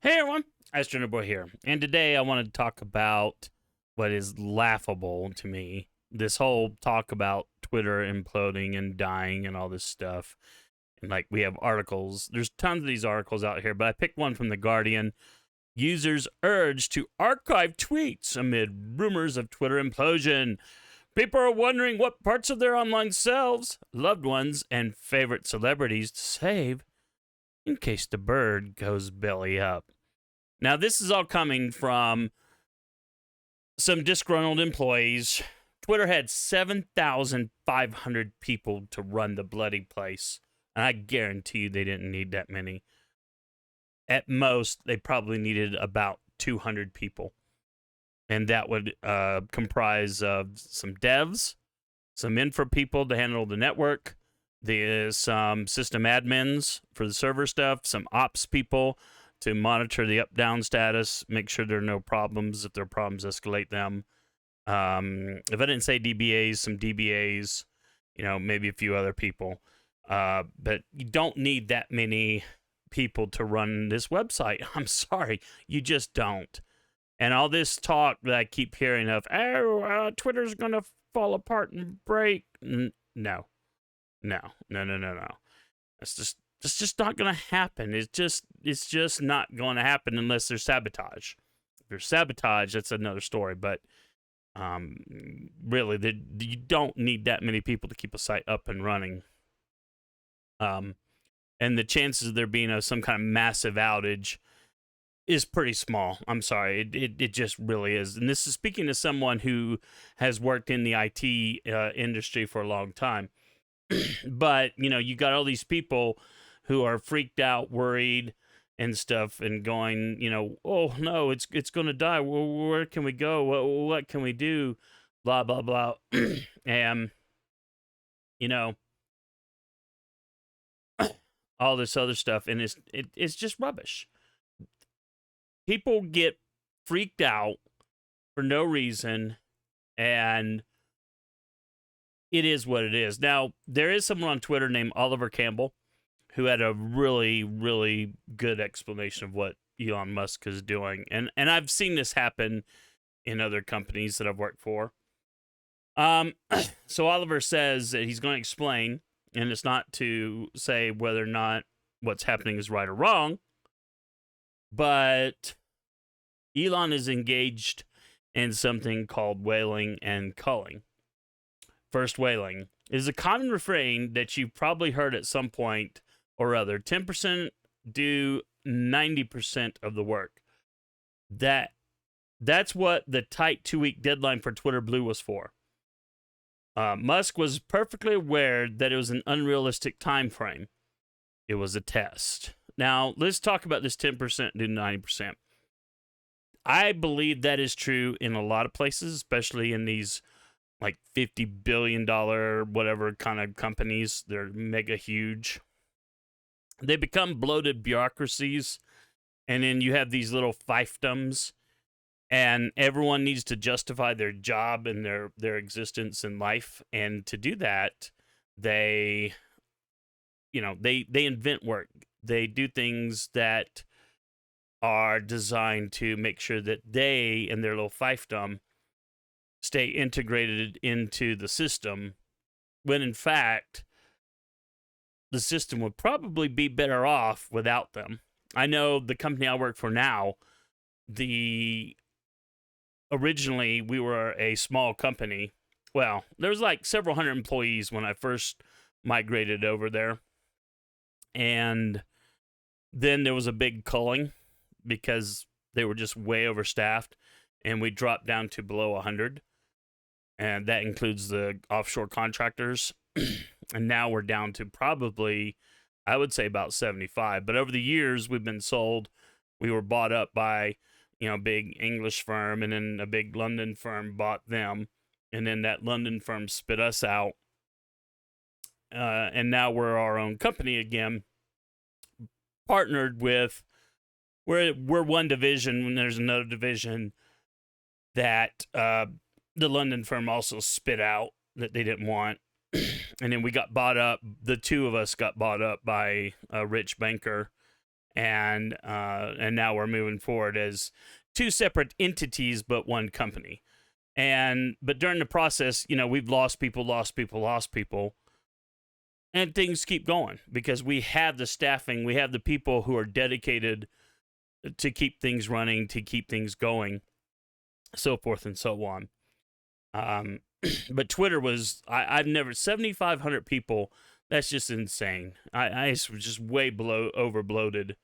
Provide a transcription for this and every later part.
Hey everyone, AstroNerdBoy here, and today I want to talk about what is laughable to me. This whole talk about Twitter imploding and dying and all this stuff. And like we have articles, there's tons of these articles out here, but I picked one from The Guardian. Users urged to archive tweets amid rumors of Twitter implosion. People are wondering what parts of their online selves, loved ones, and favorite celebrities to save in case the bird goes belly up. Now, this is all coming from some disgruntled employees. Twitter had 7,500 people to run the bloody place. And I guarantee you they didn't need that many. At most, they probably needed about 200 people. And that would comprise of some devs, some infra people to handle the network, some system admins for the server stuff, some ops people to monitor the up-down status, make sure there are no problems. If there are problems, escalate them. If I didn't say DBAs, some DBAs, maybe a few other people. But you don't need that many people to run this website. I'm sorry, you just don't. And all this talk that I keep hearing of, Twitter's going to fall apart and break. No. It's just not going to happen. It's just not going to happen unless there's sabotage. If there's sabotage, that's another story. But really, you don't need that many people to keep a site up and running. And the chances of there being some kind of massive outage is pretty small. I'm sorry, it just really is. And this is speaking to someone who has worked in the IT industry for a long time. But you got all these people who are freaked out, worried, and stuff, and going, oh no, it's going to die. Where can we go? What can we do? Blah blah blah, and all this other stuff, and it's just rubbish. People get freaked out for no reason, and it is what it is. Now, there is someone on Twitter named Oliver Campbell who had a really, really good explanation of what Elon Musk is doing. And I've seen this happen in other companies that I've worked for. So Oliver says that he's going to explain, and it's not to say whether or not what's happening is right or wrong, but Elon is engaged in something called whaling and culling. First, whaling is a common refrain that you've probably heard at some point or other. 10% do 90% of the work. That's what the tight 2-week deadline for Twitter Blue was for. Musk was perfectly aware that it was an unrealistic time frame. It was a test. Now, let's talk about this 10% do 90%. I believe that is true in a lot of places, especially in these like $50 billion, whatever kind of companies. They're mega huge. They become bloated bureaucracies, and then you have these little fiefdoms, and everyone needs to justify their job and their existence in life. And to do that, they invent work. They do things that are designed to make sure that they and their little fiefdom stay integrated into the system, when in fact the system would probably be better off without them. I know the company I work for now, originally we were a small company. Well, there was like several hundred employees when I first migrated over there. And then there was a big culling because they were just way overstaffed, and we dropped down to below 100. And that includes the offshore contractors. And now we're down to probably, I would say, about 75. But over the years, we've been sold. We were bought up by, a big English firm, and then a big London firm bought them. And then that London firm spit us out. And now we're our own company again, partnered with, we're one division when there's another division that the London firm also spit out that they didn't want. And then we got bought up. The two of us got bought up by a rich banker, and now we're moving forward as two separate entities but one company. But during the process, we've lost people, and things keep going because we have the staffing, we have the people who are dedicated to keep things running, to keep things going, so forth and so on. But Twitter was, I've never, 7,500 people, that's just insane. I was just way over bloated,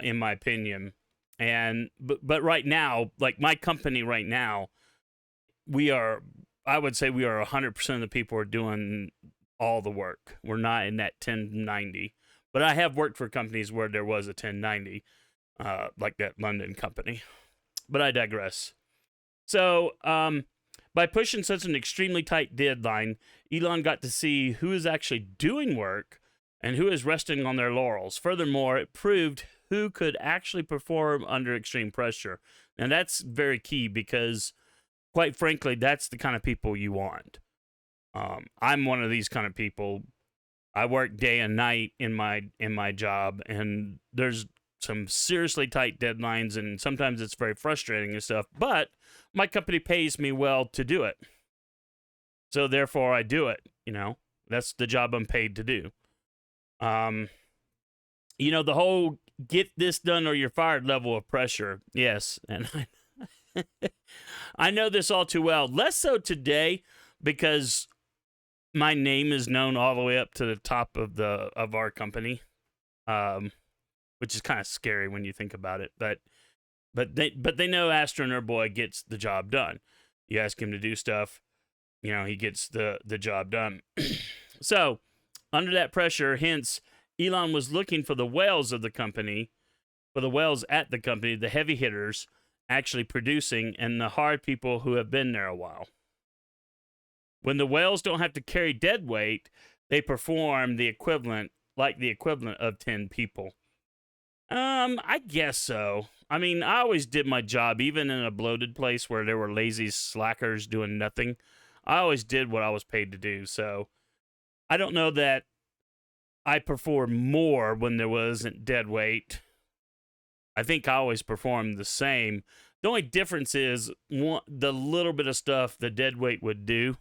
in my opinion. But right now, like my company right now, I would say we are 100% of the people are doing all the work. We're not in that 1090. But I have worked for companies where there was a 1090, like that London company. But I digress. So, by pushing such an extremely tight deadline, Elon got to see who is actually doing work and who is resting on their laurels. Furthermore, it proved who could actually perform under extreme pressure. And that's very key because, quite frankly, that's the kind of people you want. I'm one of these kind of people. I work day and night in my job, and there's some seriously tight deadlines, and sometimes it's very frustrating and stuff, but my company pays me well to do it. So therefore I do it, That's the job I'm paid to do. The whole get this done or you're fired level of pressure. Yes, and I know this all too well. Less so today because my name is known all the way up to the top of our company. Which is kind of scary when you think about it. But they know AstroNerdBoy gets the job done. You ask him to do stuff, he gets the job done. So, under that pressure, hence, Elon was looking for the whales of the company, for the whales at the company, the heavy hitters, actually producing, and the hard people who have been there a while. When the whales don't have to carry dead weight, they perform the equivalent of 10 people. I guess so. I mean, I always did my job, even in a bloated place where there were lazy slackers doing nothing. I always did what I was paid to do. So I don't know that I performed more when there wasn't dead weight. I think I always performed the same. The only difference is the little bit of stuff the dead weight would do.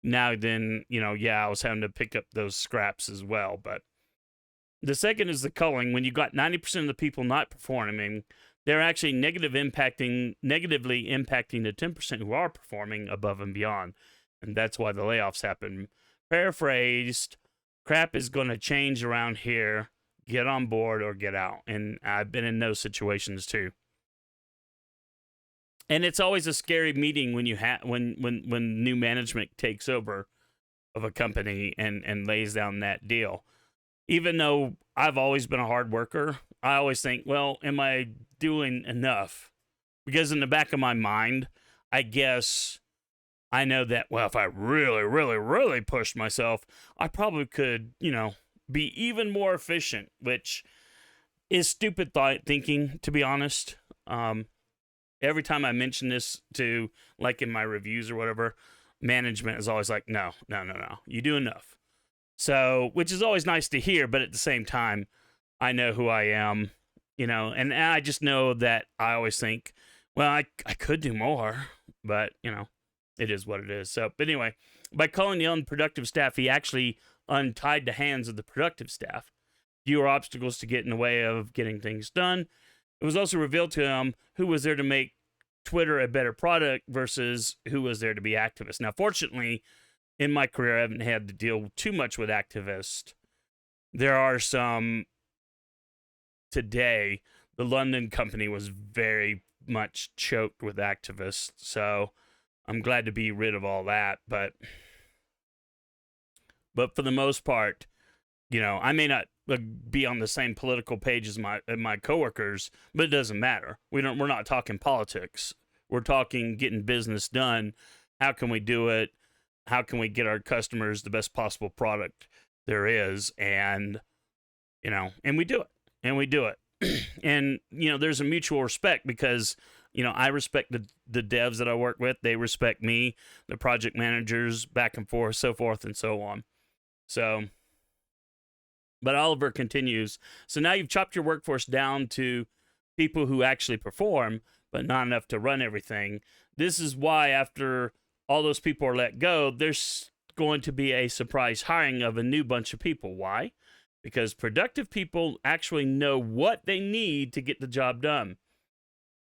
Now then, I was having to pick up those scraps as well, but the second is the culling. When you got 90% of the people not performing, they're actually negatively impacting the 10% who are performing above and beyond. And that's why the layoffs happen. Paraphrased, crap is going to change around here. Get on board or get out. And I've been in those situations too. And it's always a scary meeting when when new management takes over of a company and lays down that deal. Even though I've always been a hard worker, I always think, well, am I doing enough? Because in the back of my mind, I guess I know that, well, if I really, really, really pushed myself, I probably could, be even more efficient, which is stupid thinking, to be honest. Every time I mention this to, like in my reviews or whatever, management is always like, no, you do enough. So, which is always nice to hear, but at the same time, I know who I am, and I just know that I always think, well, I could do more, but, it is what it is. So, but anyway, by calling the unproductive staff, he actually untied the hands of the productive staff. Fewer obstacles to get in the way of getting things done. It was also revealed to him who was there to make Twitter a better product versus who was there to be activists. Now, fortunately, in my career, I haven't had to deal too much with activists. There are some today. The London company was very much choked with activists, so I'm glad to be rid of all that. But for the most part, I may not be on the same political page as my coworkers, but it doesn't matter. We're not talking politics. We're talking getting business done. How can we do it? How can we get our customers the best possible product there is? And we do it. And there's a mutual respect because I respect the devs that I work with. They respect me, the project managers, back and forth, so forth and so on. So But Oliver continues, so now you've chopped your workforce down to people who actually perform, but not enough to run everything. This is why after all those people are let go, there's going to be a surprise hiring of a new bunch of people. Why? Because productive people actually know what they need to get the job done.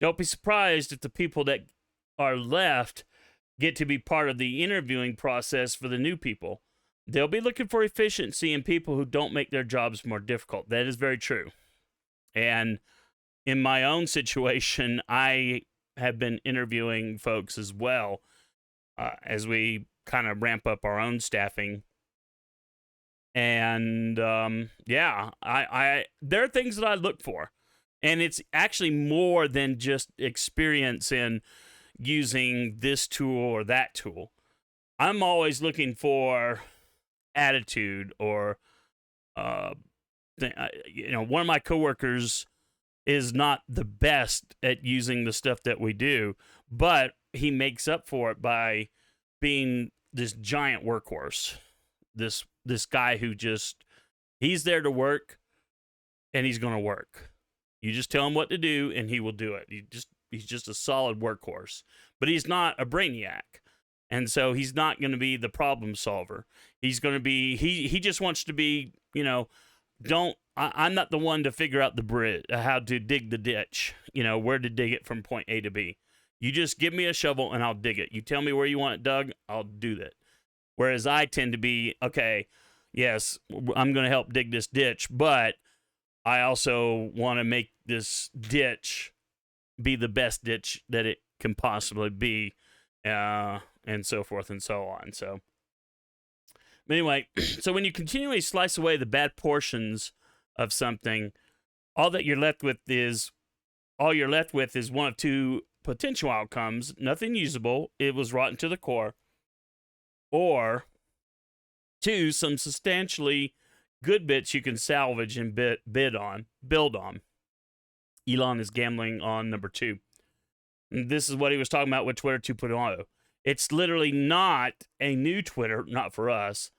Don't be surprised if the people that are left get to be part of the interviewing process for the new people. They'll be looking for efficiency in people who don't make their jobs more difficult. That is very true. And in my own situation, I have been interviewing folks as well as we kind of ramp up our own staffing. And yeah, I there are things that I look for. And it's actually more than just experience in using this tool or that tool. I'm always looking for attitude or one of my coworkers is not the best at using the stuff that we do, but he makes up for it by being this giant workhorse. This guy who he's there to work, and he's going to work. You just tell him what to do and he will do it. He's just a solid workhorse, but he's not a brainiac. And so he's not going to be the problem solver. He's going to be, he just wants to be, I'm not the one to figure out the bridge, how to dig the ditch, where to dig it from point A to B. You just give me a shovel and I'll dig it. You tell me where you want it dug, I'll do that. Whereas I tend to be, okay, yes, I'm going to help dig this ditch, but I also want to make this ditch be the best ditch that it can possibly be. And so forth and so on. So, but anyway, so when you continually slice away the bad portions of something, all you're left with is one of two potential outcomes: nothing usable, it was rotten to the core, or two, some substantially good bits you can salvage and build on. Elon is gambling on number two. And this is what he was talking about with Twitter 2.0. It's literally not a new Twitter, not for us.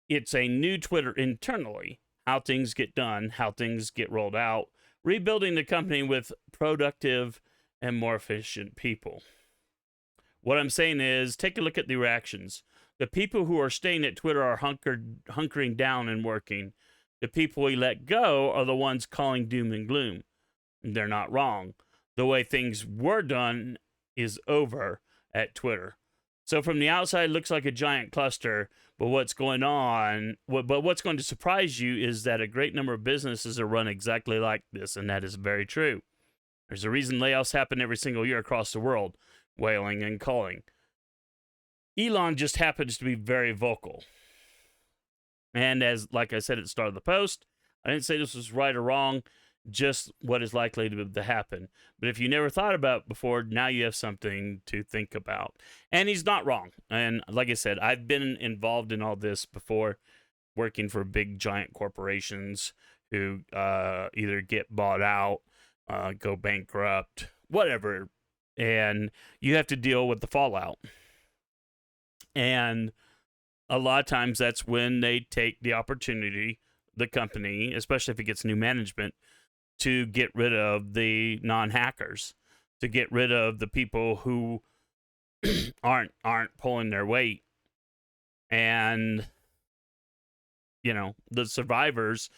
It's a new Twitter internally. How things get done, how things get rolled out, rebuilding the company with productive and more efficient people. What I'm saying is, take a look at the reactions. The people who are staying at Twitter are hunkering down and working. The people we let go are the ones calling doom and gloom. They're not wrong. The way things were done is over at Twitter. So from the outside, it looks like a giant cluster, but what's going to surprise you is that a great number of businesses are run exactly like this, and that is very true. There's a reason layoffs happen every single year across the world, wailing and calling. Elon just happens to be very vocal. And like I said at the start of the post, I didn't say this was right or wrong, just what is likely to happen. But if you never thought about it before, now you have something to think about. And he's not wrong. And like I said, I've been involved in all this before, working for big giant corporations who either get bought out, go bankrupt, whatever. And you have to deal with the fallout. And a lot of times that's when they take the opportunity, the company, especially if it gets new management, to get rid of the non-hackers, to get rid of the people who aren't pulling their weight. And the survivors,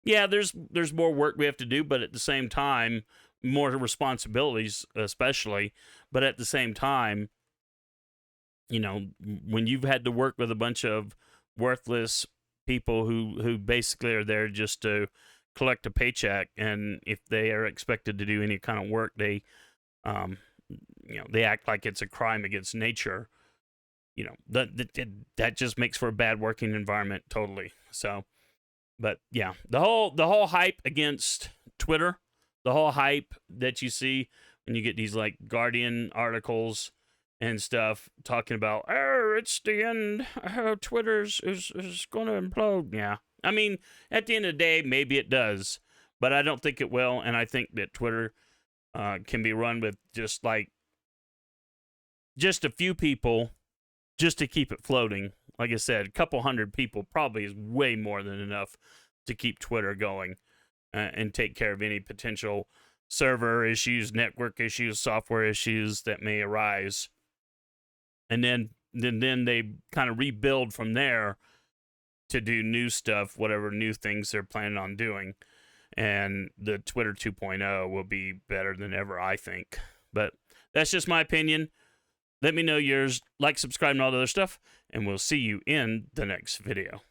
yeah, there's more work we have to do, but at the same time, more responsibilities especially, but at the same time, when you've had to work with a bunch of worthless people who basically are there just to collect a paycheck, and if they are expected to do any kind of work, they act like it's a crime against nature. That just makes for a bad working environment totally. So, but yeah, the whole hype against Twitter, the whole hype that you see when you get these like Guardian articles and stuff talking about, it's the end, Twitter's is going to implode. Yeah. I mean, at the end of the day, maybe it does, but I don't think it will. And I think that Twitter can be run with just a few people just to keep it floating. Like I said, a couple hundred people probably is way more than enough to keep Twitter going and take care of any potential server issues, network issues, software issues that may arise. And then they kind of rebuild from there to do new stuff, whatever new things they're planning on doing. And the Twitter 2.0 will be better than ever, I think. But that's just my opinion. Let me know yours. Like, subscribe, and all the other stuff. And we'll see you in the next video.